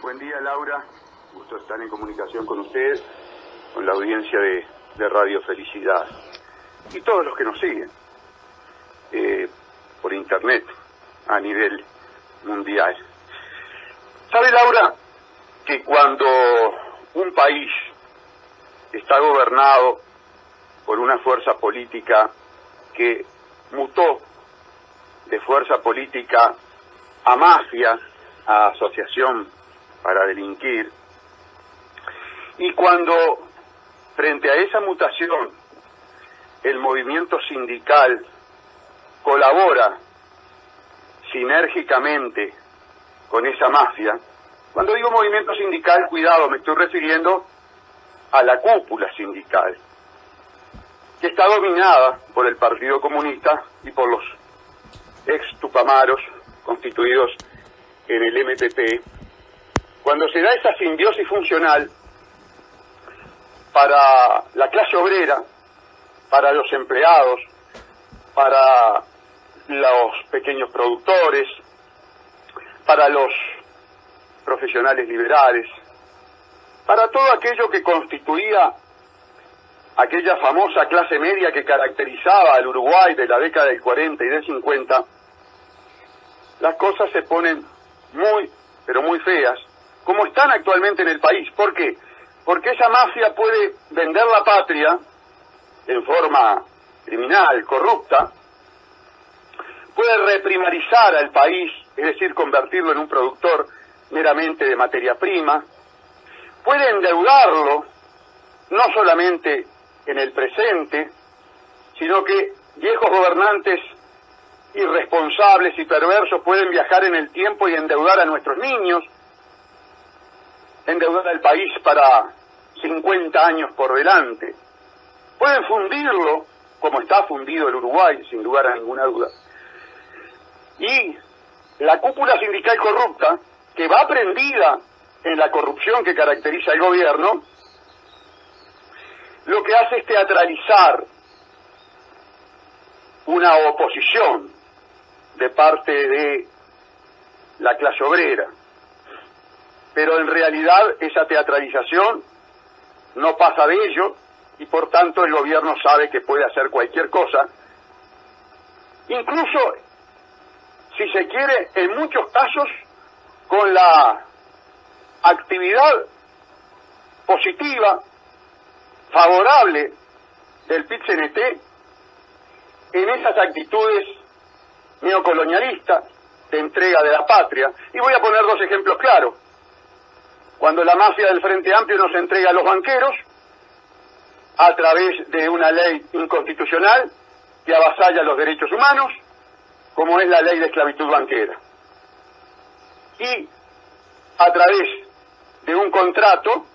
Buen día, Laura. Gusto estar en comunicación con ustedes, con la audiencia de Radio Felicidad y todos los que nos siguen por internet a nivel mundial. ¿Sabe, Laura, que cuando un país está gobernado por una fuerza política que mutó de fuerza política a mafia, a asociación para delinquir, y cuando frente a esa mutación el movimiento sindical colabora sinérgicamente con esa mafia? Cuando digo movimiento sindical, cuidado, me estoy refiriendo a la cúpula sindical, que está dominada por el Partido Comunista y por los ex tupamaros constituidos en el MPP. Cuando se da esa simbiosis funcional para la clase obrera, para los empleados, para los pequeños productores, para los profesionales liberales, para todo aquello que constituía aquella famosa clase media que caracterizaba al Uruguay de la década del 40 y del 50, las cosas se ponen muy, pero muy feas, como están actualmente en el país. ¿Por qué? Porque esa mafia puede vender la patria en forma criminal, corrupta, puede reprimarizar al país, es decir, convertirlo en un productor meramente de materia prima, puede endeudarlo, no solamente en el presente, sino que viejos gobernantes irresponsables y perversos pueden viajar en el tiempo y endeudar a nuestros niños, endeudar al país para 50 años por delante. Pueden fundirlo, como está fundido el Uruguay, sin lugar a ninguna duda. Y la cúpula sindical corrupta, que va prendida en la corrupción que caracteriza al gobierno, lo que hace es teatralizar una oposición de parte de la clase obrera. Pero en realidad esa teatralización no pasa de ello, y por tanto el gobierno sabe que puede hacer cualquier cosa, incluso, si se quiere, en muchos casos con la actividad positiva, favorable del PIT-CNT en esas actitudes neocolonialistas de entrega de la patria. Y voy a poner dos ejemplos claros. Cuando la mafia del Frente Amplio nos entrega a los banqueros a través de una ley inconstitucional que avasalla los derechos humanos, como es la ley de esclavitud banquera, y a través de un contrato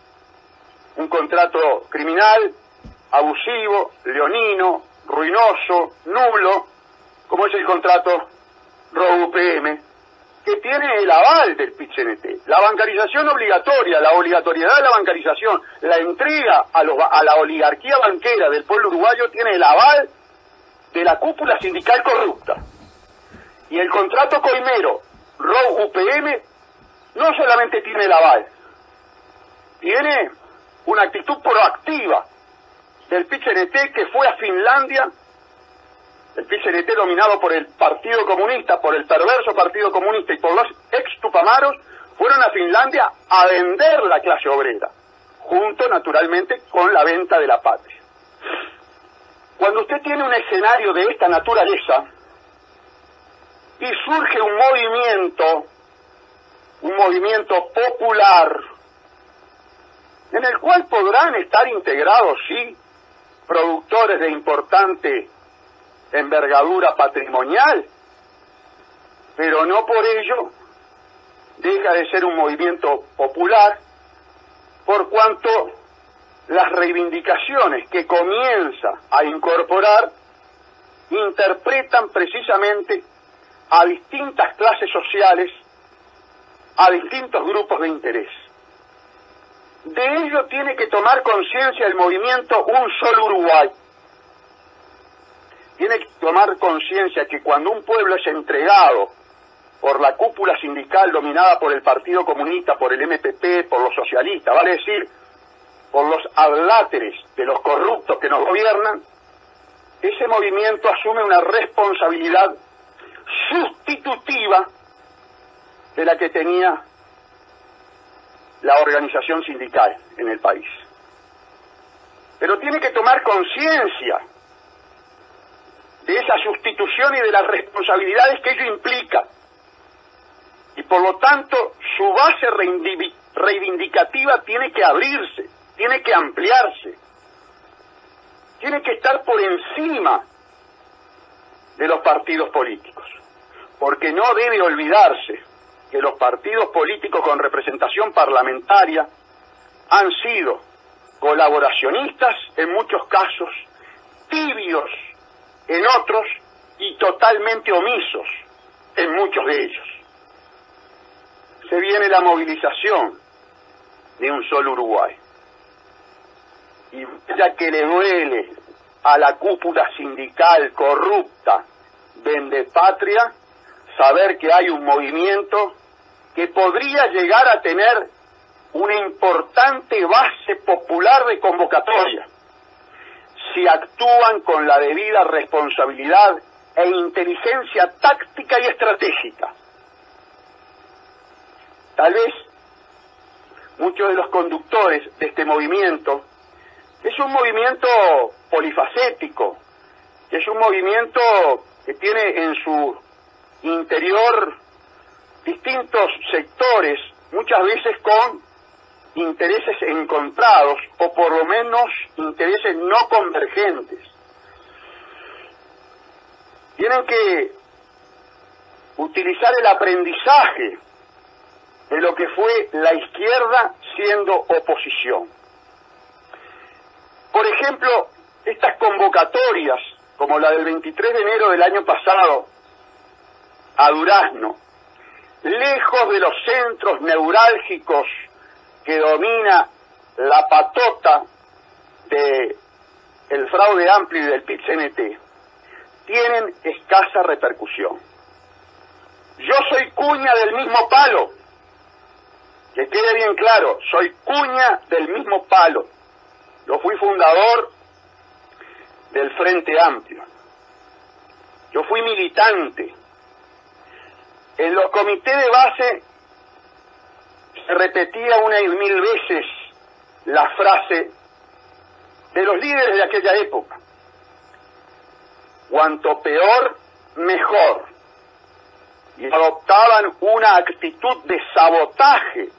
criminal, abusivo, leonino, ruinoso, nulo, como es el contrato ROU-UPM, que tiene el aval del PIT-CNT. La bancarización obligatoria, la obligatoriedad de la bancarización, la entrega a la oligarquía banquera del pueblo uruguayo tiene el aval de la cúpula sindical corrupta. Y el contrato coimero ROU-UPM no solamente tiene el aval, tiene una actitud proactiva del PIT-CNT, que fue a Finlandia, el PIT-CNT dominado por el Partido Comunista, por el perverso Partido Comunista y por los ex-tupamaros, fueron a Finlandia a vender la clase obrera, junto naturalmente con la venta de la patria. Cuando usted tiene un escenario de esta naturaleza y surge un movimiento popular, en el cual podrán estar integrados, sí, productores de importante envergadura patrimonial, pero no por ello deja de ser un movimiento popular, por cuanto las reivindicaciones que comienza a incorporar interpretan precisamente a distintas clases sociales, a distintos grupos de interés. De ello tiene que tomar conciencia el movimiento Un Solo Uruguay. Tiene que tomar conciencia que cuando un pueblo es entregado por la cúpula sindical dominada por el Partido Comunista, por el MPP, por los socialistas, vale decir, por los adláteres de los corruptos que nos gobiernan, ese movimiento asume una responsabilidad sustitutiva de la que tenía la organización sindical en el país. Pero tiene que tomar conciencia de esa sustitución y de las responsabilidades que ello implica. Y por lo tanto, su base reivindicativa tiene que abrirse, tiene que ampliarse, tiene que estar por encima de los partidos políticos, porque no debe olvidarse que los partidos políticos con representación parlamentaria han sido colaboracionistas en muchos casos, tibios en otros y totalmente omisos en muchos de ellos. Se viene la movilización de un solo Uruguay. Y ya que le duele a la cúpula sindical corrupta, vendepatria, saber que hay un movimiento que podría llegar a tener una importante base popular de convocatoria, si actúan con la debida responsabilidad e inteligencia táctica y estratégica. Tal vez muchos de los conductores de este movimiento, es un movimiento polifacético, es un movimiento que tiene en su interior distintos sectores, muchas veces con intereses encontrados o por lo menos intereses no convergentes. Tienen que utilizar el aprendizaje de lo que fue la izquierda siendo oposición. Por ejemplo, estas convocatorias, como la del 23 de enero del año pasado a Durazno, lejos de los centros neurálgicos que domina la patota del fraude amplio y del PIT-CNT, tienen escasa repercusión. Yo soy cuña del mismo palo, que quede bien claro, soy cuña del mismo palo. Yo fui fundador del Frente Amplio. Yo fui militante. En los comités de base se repetía una y mil veces la frase de los líderes de aquella época: cuanto peor, mejor. Y adoptaban una actitud de sabotaje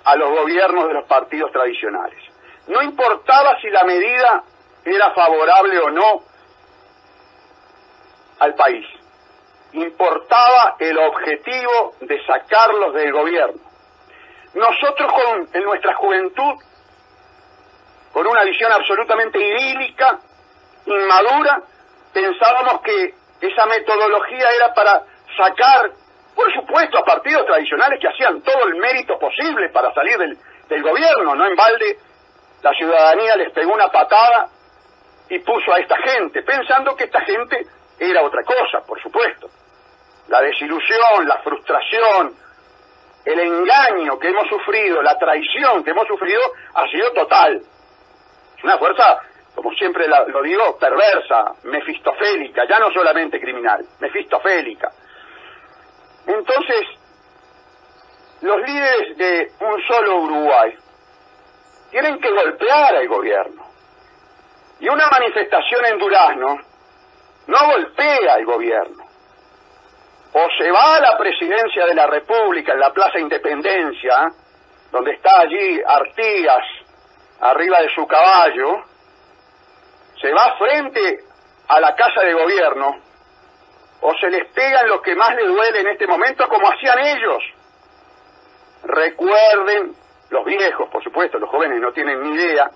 a los gobiernos de los partidos tradicionales. No importaba si la medida era favorable o no al país. Importaba el objetivo de sacarlos del gobierno. Nosotros en nuestra juventud, con una visión absolutamente idílica, inmadura, pensábamos que esa metodología era para sacar, por supuesto, a partidos tradicionales que hacían todo el mérito posible para salir del gobierno. No en balde la ciudadanía les pegó una patada y puso a esta gente, pensando que esta gente era otra cosa, por supuesto. La desilusión, la frustración, el engaño que hemos sufrido, la traición que hemos sufrido ha sido total. Es una fuerza, como siempre lo digo, perversa, mefistofélica, ya no solamente criminal, mefistofélica. Entonces, los líderes de un solo Uruguay tienen que golpear al gobierno. Y una manifestación en Durazno no golpea al gobierno. O se va a la presidencia de la República, en la Plaza Independencia, donde está allí Artigas, arriba de su caballo, se va frente a la Casa de Gobierno, o se les pega en lo que más les duele en este momento, como hacían ellos. Recuerden, los viejos, por supuesto, los jóvenes no tienen ni idea,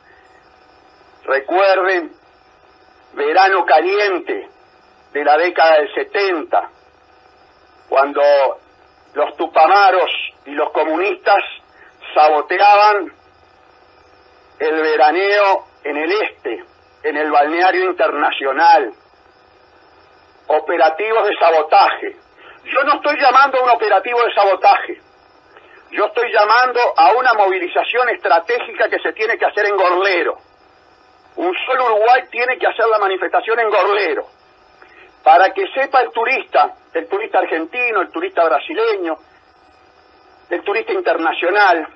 recuerden Verano Caliente de la década del 70, cuando los tupamaros y los comunistas saboteaban el veraneo en el este, en el balneario internacional, operativos de sabotaje. Yo no estoy llamando a un operativo de sabotaje. Yo estoy llamando a una movilización estratégica que se tiene que hacer en Gorlero. Un solo Uruguay tiene que hacer la manifestación en Gorlero, para que sepa el turista argentino, el turista brasileño, el turista internacional,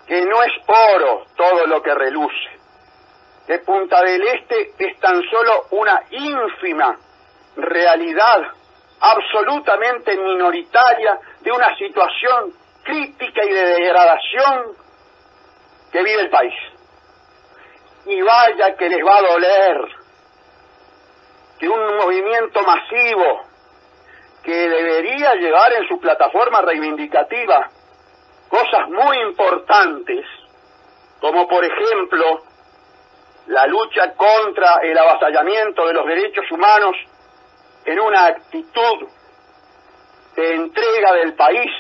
que no es oro todo lo que reluce. Que Punta del Este es tan solo una ínfima realidad absolutamente minoritaria de una situación crítica y de degradación que vive el país. Y vaya que les va a doler que un movimiento masivo que debería llevar en su plataforma reivindicativa cosas muy importantes, como por ejemplo la lucha contra el avasallamiento de los derechos humanos en una actitud de entrega del país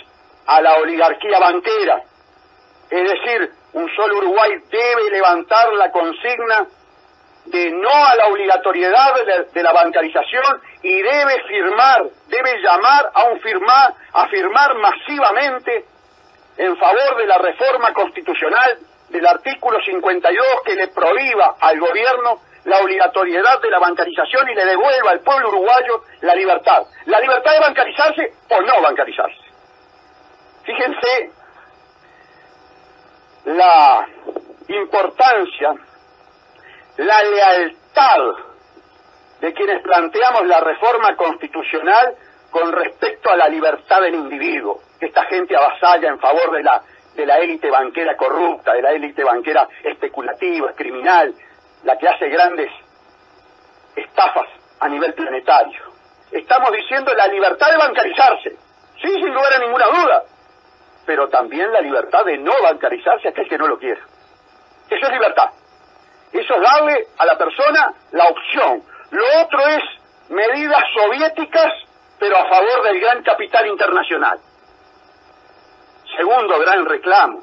a la oligarquía banquera. Es decir, un solo Uruguay debe levantar la consigna de no a la obligatoriedad de la bancarización y debe llamar a firmar masivamente en favor de la reforma constitucional del artículo 52 que le prohíba al gobierno la obligatoriedad de la bancarización y le devuelva al pueblo uruguayo la libertad. La libertad de bancarizarse o no bancarizarse. Fíjense la importancia, la lealtad de quienes planteamos la reforma constitucional con respecto a la libertad del individuo. Esta gente avasalla en favor de la élite banquera corrupta, de la élite banquera especulativa, criminal, la que hace grandes estafas a nivel planetario. Estamos diciendo la libertad de bancarizarse, sí, sin lugar a ninguna duda, pero también la libertad de no bancarizarse a aquel que no lo quiera. Eso es libertad. Eso es darle a la persona la opción. Lo otro es medidas soviéticas, pero a favor del gran capital internacional. Segundo gran reclamo,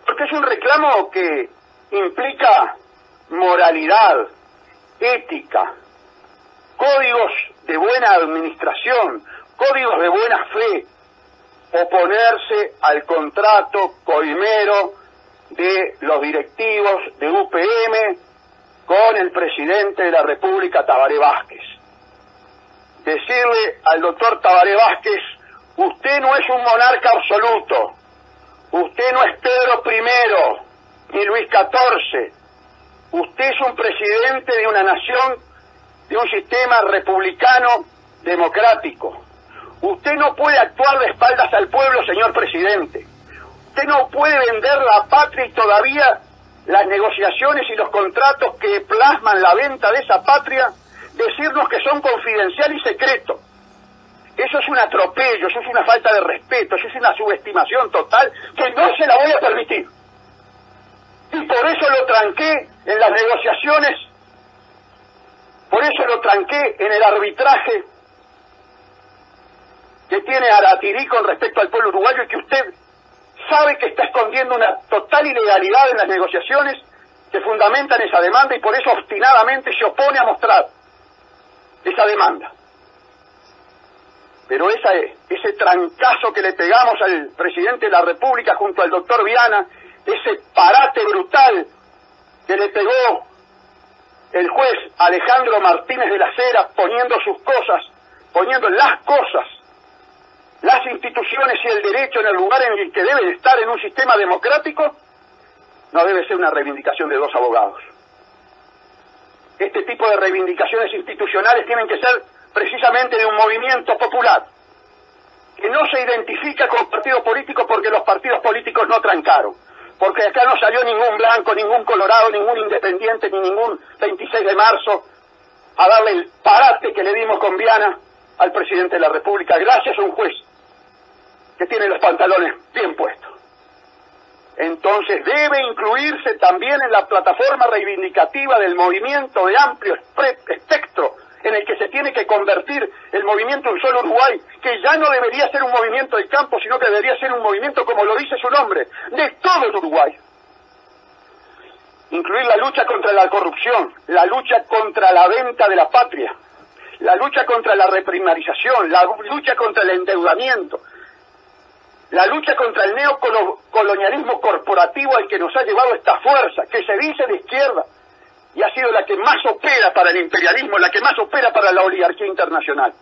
porque es un reclamo que implica moralidad, ética, códigos de buena administración, códigos de buena fe, oponerse al contrato coimero de los directivos de UPM con el presidente de la República, Tabaré Vázquez. Decirle al doctor Tabaré Vázquez: usted no es un monarca absoluto, usted no es Pedro I ni Luis XIV, usted es un presidente de una nación, de un sistema republicano democrático. Usted no puede actuar de espaldas al pueblo, señor presidente. Usted no puede vender la patria y todavía las negociaciones y los contratos que plasman la venta de esa patria, decirnos que son confidencial y secreto. Eso es un atropello, eso es una falta de respeto, eso es una subestimación total que no se la voy a permitir. Y por eso lo tranqué en las negociaciones, por eso lo tranqué en el arbitraje que tiene Aratirí con respecto al pueblo uruguayo y que usted sabe que está escondiendo una total ilegalidad en las negociaciones que fundamentan esa demanda y por eso obstinadamente se opone a mostrar esa demanda. Pero ese trancazo que le pegamos al presidente de la República junto al doctor Viana, ese parate brutal que le pegó el juez Alejandro Martínez de las Heras, poniendo las cosas, las instituciones y el derecho en el lugar en el que debe estar en un sistema democrático, no debe ser una reivindicación de dos abogados. Este tipo de reivindicaciones institucionales tienen que ser precisamente de un movimiento popular, que no se identifica con partidos políticos porque los partidos políticos no trancaron, porque acá no salió ningún blanco, ningún colorado, ningún independiente, ni ningún 26 de marzo a darle el parate que le dimos con Viana al presidente de la República, gracias a un juez que tiene los pantalones bien puestos. Entonces debe incluirse también en la plataforma reivindicativa del movimiento de amplio espectro en el que se tiene que convertir el movimiento Un Solo Uruguay, que ya no debería ser un movimiento de campo, sino que debería ser un movimiento, como lo dice su nombre, de todo el Uruguay. Incluir la lucha contra la corrupción, la lucha contra la venta de la patria, la lucha contra la reprimarización, la lucha contra el endeudamiento, la lucha contra el neocolonialismo corporativo al que nos ha llevado esta fuerza, que se dice de izquierda, y ha sido la que más opera para el imperialismo, la que más opera para la oligarquía internacional.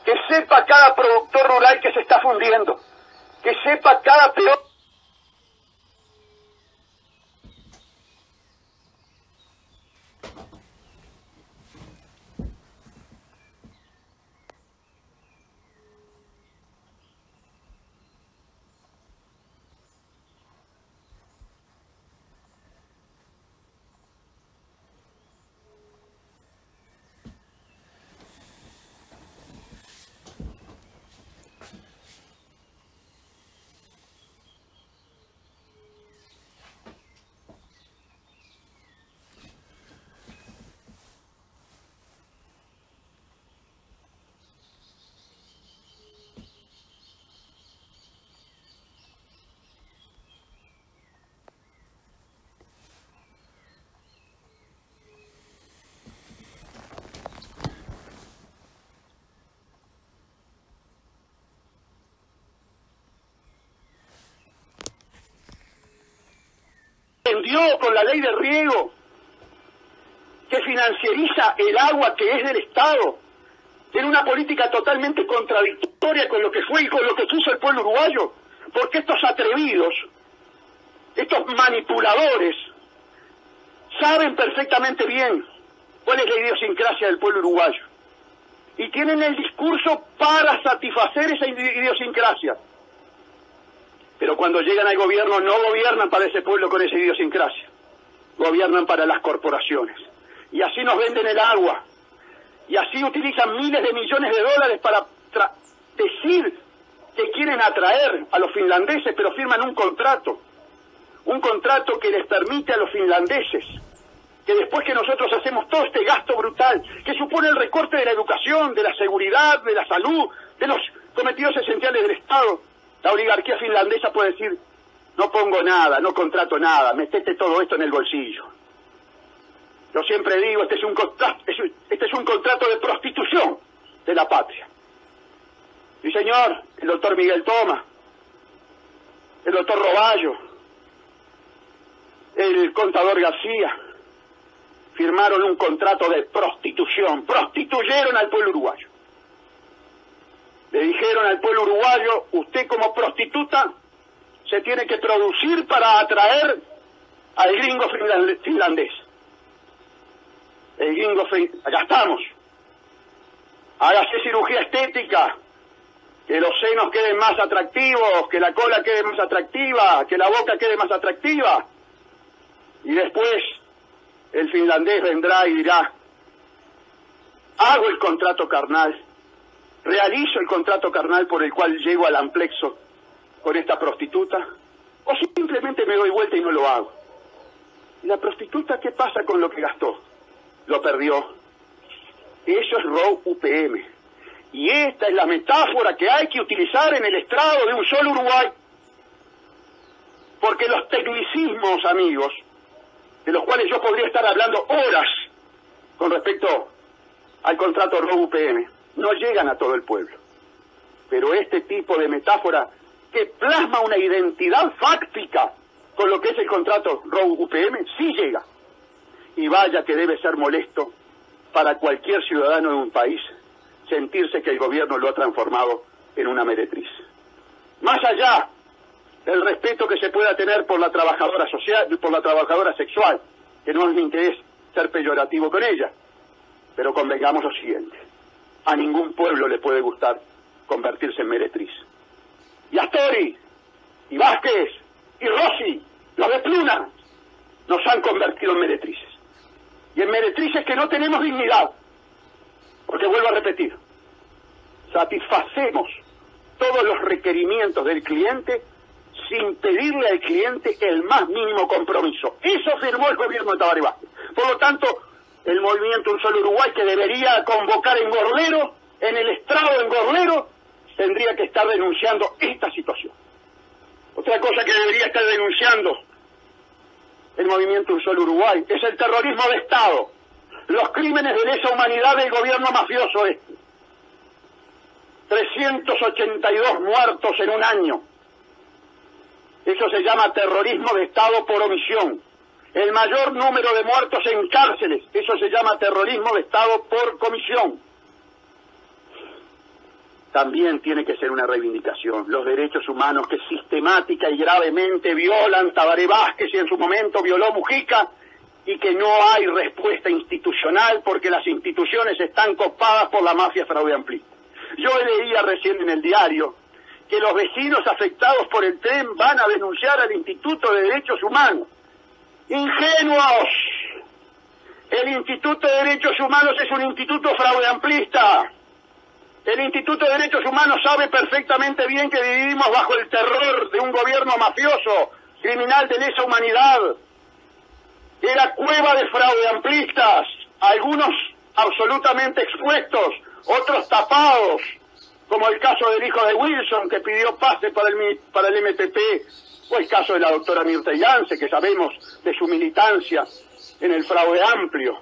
Que sepa cada productor rural que se está fundiendo, que sepa cada peón. Vendió con la ley de riego, que financiariza el agua que es del Estado, tiene una política totalmente contradictoria con lo que fue y con lo que quiso el pueblo uruguayo, porque estos atrevidos, estos manipuladores, saben perfectamente bien cuál es la idiosincrasia del pueblo uruguayo, y tienen el discurso para satisfacer esa idiosincrasia. Pero cuando llegan al gobierno no gobiernan para ese pueblo con esa idiosincrasia, gobiernan para las corporaciones. Y así nos venden el agua, y así utilizan miles de millones de dólares para decir que quieren atraer a los finlandeses, pero firman un contrato que les permite a los finlandeses, que después que nosotros hacemos todo este gasto brutal, que supone el recorte de la educación, de la seguridad, de la salud, de los cometidos esenciales del Estado, la oligarquía finlandesa puede decir, no pongo nada, no contrato nada, metete todo esto en el bolsillo. Yo siempre digo, este es un contrato de prostitución de la patria. Sí, señor, el doctor Miguel Toma, el doctor Roballo, el contador García, firmaron un contrato de prostitución, prostituyeron al pueblo uruguayo. Le dijeron al pueblo uruguayo, usted como prostituta se tiene que producir para atraer al gringo finlandés. El gringo acá estamos. Hágase cirugía estética, que los senos queden más atractivos, que la cola quede más atractiva, que la boca quede más atractiva. Y después el finlandés vendrá y dirá, hago el contrato carnal, realizo el contrato carnal por el cual llego al amplexo con esta prostituta, o simplemente me doy vuelta y no lo hago. ¿Y la prostituta qué pasa con lo que gastó? Lo perdió. Eso es ROU UPM. Y esta es la metáfora que hay que utilizar en el estrado de un solo Uruguay. Porque los tecnicismos, amigos, de los cuales yo podría estar hablando horas con respecto al contrato ROU UPM, no llegan a todo el pueblo. Pero este tipo de metáfora que plasma una identidad fáctica con lo que es el contrato ROU UPM, sí llega. Y vaya que debe ser molesto para cualquier ciudadano de un país sentirse que el gobierno lo ha transformado en una meretriz. Más allá del respeto que se pueda tener por la trabajadora social, por la trabajadora sexual, que no es mi interés ser peyorativo con ella, pero convengamos lo siguiente: a ningún pueblo le puede gustar convertirse en meretriz. Y Astori, y Vázquez, y Rossi, los de Pluna, nos han convertido en meretrices. Y en meretrices que no tenemos dignidad. Porque vuelvo a repetir, satisfacemos todos los requerimientos del cliente sin pedirle al cliente el más mínimo compromiso. Eso firmó el gobierno de Tabaré Vázquez. Por lo tanto, el movimiento Un Solo Uruguay, que debería convocar en Gorlero, en el estrado en Gorlero, tendría que estar denunciando esta situación. Otra cosa que debería estar denunciando el movimiento Un Solo Uruguay es el terrorismo de Estado, los crímenes de lesa humanidad del gobierno mafioso este. 382 muertos en un año. Eso se llama terrorismo de Estado por omisión. El mayor número de muertos en cárceles, eso se llama terrorismo de Estado por comisión. También tiene que ser una reivindicación. Los derechos humanos que sistemática y gravemente violan Tabaré Vázquez y en su momento violó Mujica, y que no hay respuesta institucional porque las instituciones están copadas por la mafia fraudeamplista. Yo leía recién en el diario que los vecinos afectados por el tren van a denunciar al Instituto de Derechos Humanos. ¡Ingenuos! El Instituto de Derechos Humanos es un instituto fraudeamplista. El Instituto de Derechos Humanos sabe perfectamente bien que vivimos bajo el terror de un gobierno mafioso, criminal de lesa humanidad. Era cueva de fraudeamplistas, algunos absolutamente expuestos, otros tapados, como el caso del hijo de Wilson, que pidió pase para el MTP, o el caso de la doctora Mirta Yance, que sabemos de su militancia en el fraude amplio.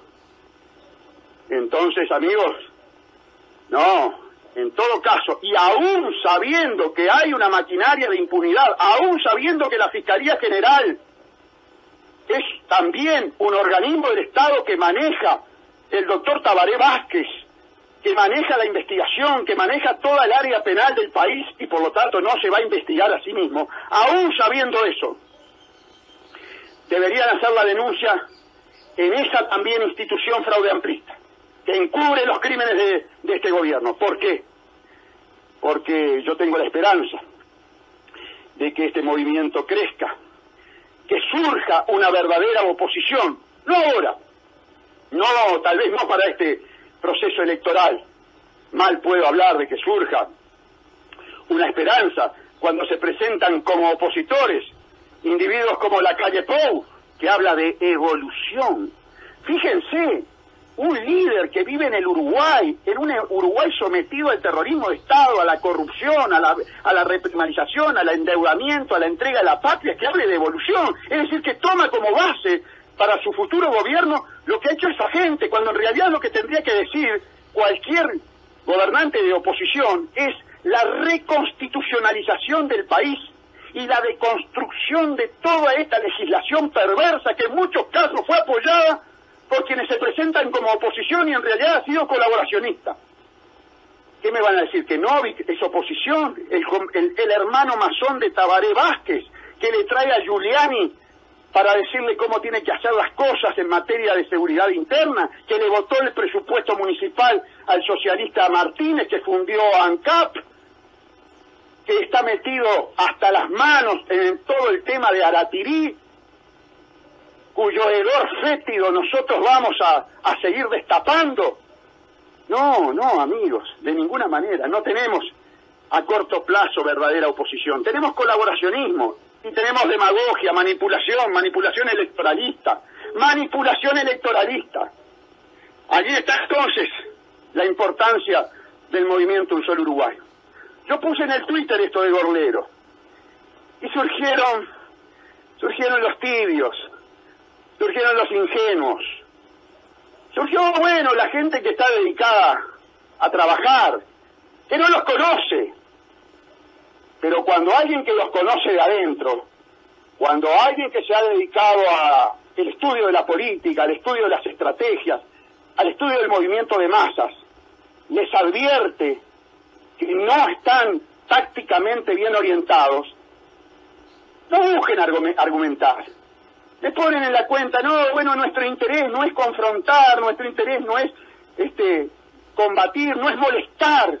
Entonces, amigos, no, en todo caso, y aún sabiendo que hay una maquinaria de impunidad, aún sabiendo que la Fiscalía General es también un organismo del Estado que maneja el doctor Tabaré Vázquez, que maneja la investigación, que maneja toda el área penal del país y por lo tanto no se va a investigar a sí mismo, aún sabiendo eso, deberían hacer la denuncia en esa también institución fraudeamplista, que encubre los crímenes de este gobierno. ¿Por qué? Porque yo tengo la esperanza de que este movimiento crezca, que surja una verdadera oposición, no ahora, no, tal vez no para este proceso electoral, mal puedo hablar de que surja una esperanza cuando se presentan como opositores individuos como Lacalle Pou, que habla de evolución. Fíjense, un líder que vive en el Uruguay, en un Uruguay sometido al terrorismo de Estado, a la corrupción, a la reprimarización, al endeudamiento, a la entrega de la patria, que hable de evolución, es decir, que toma como base para su futuro gobierno lo que ha hecho esa gente, cuando en realidad lo que tendría que decir cualquier gobernante de oposición es la reconstitucionalización del país y la deconstrucción de toda esta legislación perversa que en muchos casos fue apoyada por quienes se presentan como oposición y en realidad ha sido colaboracionista. ¿Qué me van a decir? ¿Que Novik es oposición? El hermano masón de Tabaré Vázquez, que le trae a Giuliani para decirle cómo tiene que hacer las cosas en materia de seguridad interna, que le votó el presupuesto municipal al socialista Martínez, que fundió ANCAP, que está metido hasta las manos en todo el tema de Aratirí, cuyo hedor fétido nosotros vamos a seguir destapando. No, amigos, de ninguna manera. No tenemos a corto plazo verdadera oposición. Tenemos colaboracionismo y tenemos demagogia, manipulación electoralista. Allí está entonces la importancia del movimiento Un Solo Uruguay. Yo puse en el Twitter esto de Gorlero y surgieron los tibios, surgieron los ingenuos, surgió, la gente que está dedicada a trabajar, que no los conoce, pero cuando alguien que los conoce de adentro, cuando alguien que se ha dedicado al estudio de la política, al estudio de las estrategias, al estudio del movimiento de masas, les advierte que no están tácticamente bien orientados, no busquen argumentar. Le ponen en la cuenta, nuestro interés no es confrontar, nuestro interés no es combatir, no es molestar.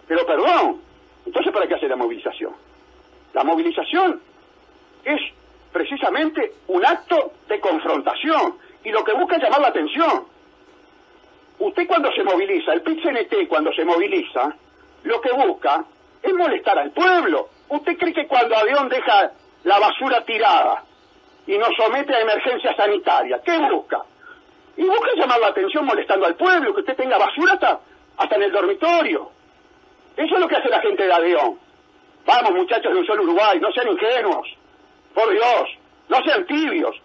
Pero perdón, entonces ¿para qué hace la movilización? La movilización es precisamente un acto de confrontación y lo que busca es llamar la atención. Usted cuando se moviliza, el PIT-CNT cuando se moviliza, lo que busca es molestar al pueblo. ¿Usted cree que cuando Avión deja la basura tirada y nos somete a emergencia sanitaria, qué busca? Y busca llamar la atención molestando al pueblo, que usted tenga basura hasta en el dormitorio. Eso es lo que hace la gente de Avión. Vamos, muchachos de Un Solo Uruguay, no sean ingenuos, por Dios, no sean tibios.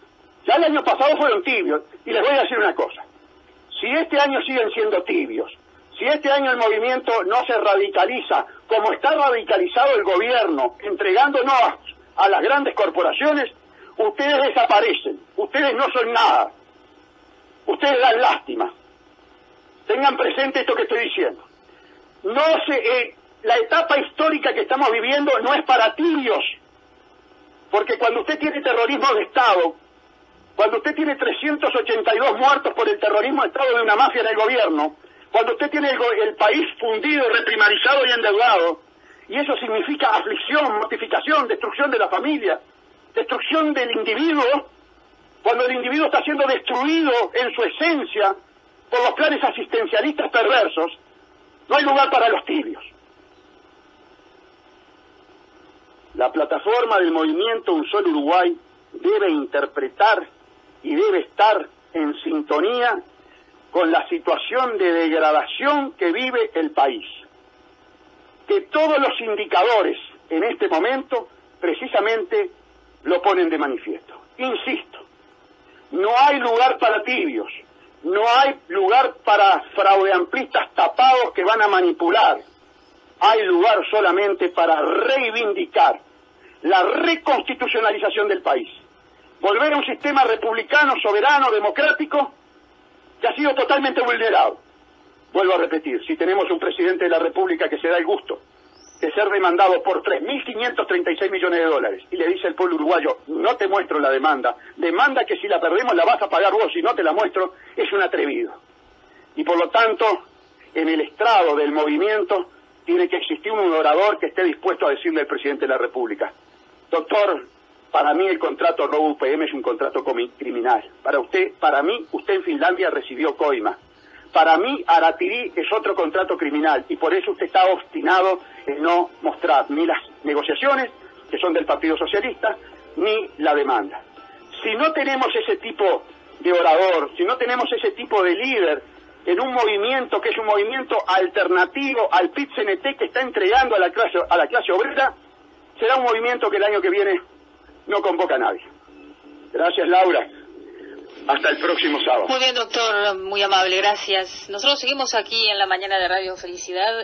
Ya el año pasado fueron tibios, y les voy a decir una cosa. Si este año siguen siendo tibios, si este año el movimiento no se radicaliza como está radicalizado el gobierno, entregándonos a las grandes corporaciones, ustedes desaparecen, ustedes no son nada, ustedes dan lástima. Tengan presente esto que estoy diciendo. La etapa histórica que estamos viviendo no es para tibios, porque cuando usted tiene terrorismo de Estado, cuando usted tiene 382 muertos por el terrorismo de Estado de una mafia en el gobierno, cuando usted tiene el país fundido, reprimarizado y endeudado, y eso significa aflicción, mortificación, destrucción de la familia, destrucción del individuo, cuando el individuo está siendo destruido en su esencia por los planes asistencialistas perversos, no hay lugar para los tibios. La plataforma del movimiento Un Solo Uruguay debe interpretar y debe estar en sintonía con la situación de degradación que vive el país. Que todos los indicadores en este momento precisamente lo ponen de manifiesto. Insisto, no hay lugar para tibios, no hay lugar para fraudeamplistas tapados que van a manipular. Hay lugar solamente para reivindicar la reconstitucionalización del país. Volver a un sistema republicano, soberano, democrático, que ha sido totalmente vulnerado. Vuelvo a repetir, si tenemos un presidente de la República que se da el gusto de ser demandado por 3.536 millones de dólares, y le dice al pueblo uruguayo, no te muestro la demanda que si la perdemos la vas a pagar vos, si no te la muestro, es un atrevido. Y por lo tanto, en el estrado del movimiento, tiene que existir un orador que esté dispuesto a decirle al presidente de la República, doctor, para mí el contrato ROV-UPM es un contrato criminal. Para mí, usted en Finlandia recibió coima. Para mí, Aratirí es otro contrato criminal y por eso usted está obstinado en no mostrar ni las negociaciones, que son del Partido Socialista, ni la demanda. Si no tenemos ese tipo de orador, si no tenemos ese tipo de líder en un movimiento que es un movimiento alternativo al PIT-CNT que está entregando a la clase obrera, será un movimiento que el año que viene no convoca a nadie. Gracias, Laura. Hasta el próximo sábado. Muy bien, doctor, muy amable, gracias. Nosotros seguimos aquí en la mañana de Radio Felicidad.